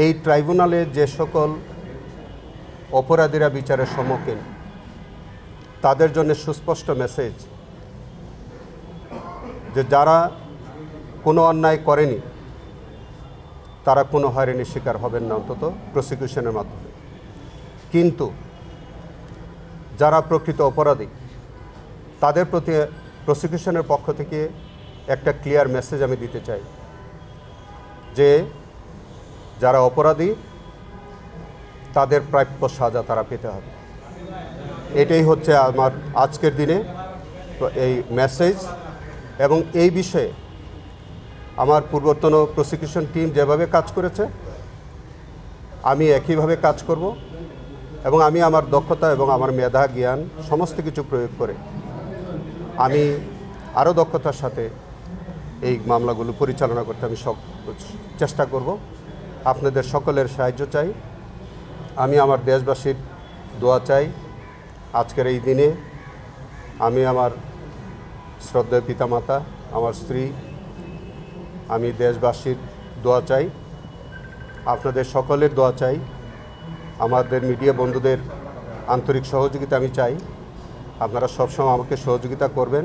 এই ট্রাইব্যুনালে যে সকল অপরাধীরা বিচারের সম্মুখীন তাদের জন্য সুস্পষ্ট মেসেজ যে যারা কোনো অন্যায় করেনি তারা কোনো হয়রানির শিকার হবেন না, অন্তত প্রসিকিউশনের মাধ্যমে। কিন্তু যারা প্রকৃত অপরাধী তাদের প্রতি প্রসিকিউশনের পক্ষ থেকে একটা ক্লিয়ার মেসেজ আমি দিতে চাই যে যারা অপরাধী তাদের প্রাপ্য সাজা তারা পেতে হবে। এটাই হচ্ছে আমার আজকের দিনে এই মেসেজ। এবং এই বিষয়ে আমার পূর্বতন প্রসিকিউশন টিম যেভাবে কাজ করেছে আমি একইভাবে কাজ করব এবং আমি আমার দক্ষতা এবং আমার মেধা জ্ঞান সমস্ত কিছু প্রয়োগ করে আমি আরও দক্ষতার সাথে এই মামলাগুলো পরিচালনা করতে আমি চেষ্টা করব। আপনাদের সকলের সাহায্য চাই। আমি আমার দেশবাসীর দোয়া চাই। আজকের এই দিনে আমি আমার শ্রদ্ধেয় পিতামাতা, আমার স্ত্রী, আমি দেশবাসীর দোয়া চাই, আপনাদের সকলের দোয়া চাই, আমাদের মিডিয়া বন্ধুদের আন্তরিক সহযোগিতা আমি চাই। আপনারা সবসময় আমাকে সহযোগিতা করবেন।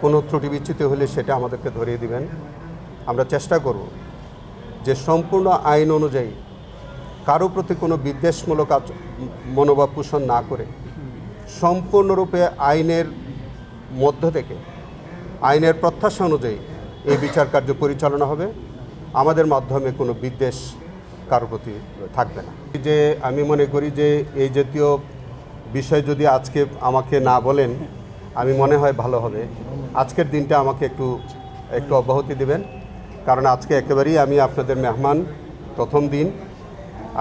কোনো ত্রুটি বিচ্যুতি হলে সেটা আমাদেরকে ধরিয়ে দিবেন। আমরা চেষ্টা করব যে সম্পূর্ণ আইন অনুযায়ী কারো প্রতি কোনো বিদ্বেষমূলক মনোভাব পোষণ না করে সম্পূর্ণরূপে আইনের মধ্য থেকে আইনের প্রত্যাশা অনুযায়ী এই বিচার কার্য পরিচালনা হবে। আমাদের মাধ্যমে কোনো বিদ্বেষ কারো প্রতি থাকবে না। যে আমি মনে করি যে এই জাতীয় বিষয় যদি আজকে আমাকে না বলেন আমি মনে হয় ভালো হবে। আজকের দিনটা আমাকে একটু অব্যাহতি দেবেন, কারণ আজকে একেবারেই আমি আপনাদের মেহমান, প্রথম দিন।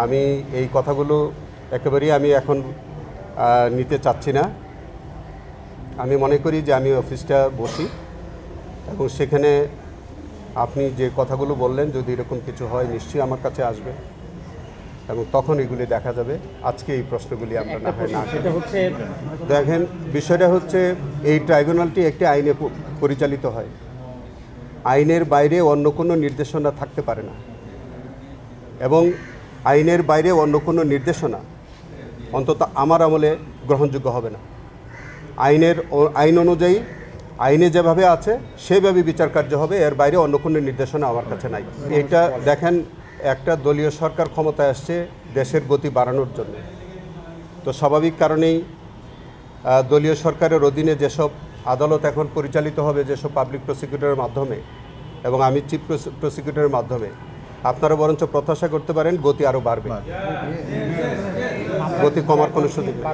আমি এই কথাগুলো একেবারেই আমি এখন নিতে চাচ্ছি না। আমি মনে করি যে আমি অফিসটা বসি এবং সেখানে আপনি যে কথাগুলো বললেন যদি এরকম কিছু হয় নিশ্চয়ই আমার কাছে আসবে এবং তখন এগুলি দেখা যাবে। আজকে এই প্রশ্নগুলি আমরা না হয় না দেখেন, বিষয়টা হচ্ছে এই ট্রাইব্যুনালটি একটি আইনে পরিচালিত হয়। আইনের বাইরে অন্য কোনো নির্দেশনা থাকতে পারে না এবং আইনের বাইরে অন্য কোনো নির্দেশনা অন্তত আমার আমলে গ্রহণযোগ্য হবে না। আইন অনুযায়ী আইনে যেভাবে আছে সেভাবে বিচার কার্য হবে, এর বাইরে অন্য কোনো নির্দেশনা আমার কাছে নাই। এটা দেখেন, একটা দলীয় সরকার ক্ষমতায় আসছে দেশের গতি বাড়ানোর জন্য। তো স্বাভাবিক কারণেই দলীয় সরকারের অধীনে যেসব আদালত এখন পরিচালিত হবে, যেসব পাবলিক প্রসিকিউটরের মাধ্যমে এবং আমি চিফ প্রসিকিউটরের মাধ্যমে, আপনারা বরঞ্চ প্রত্যাশা করতে পারেন গতি আরও বাড়বে, গতি কমার কোনো সুযোগ নেই।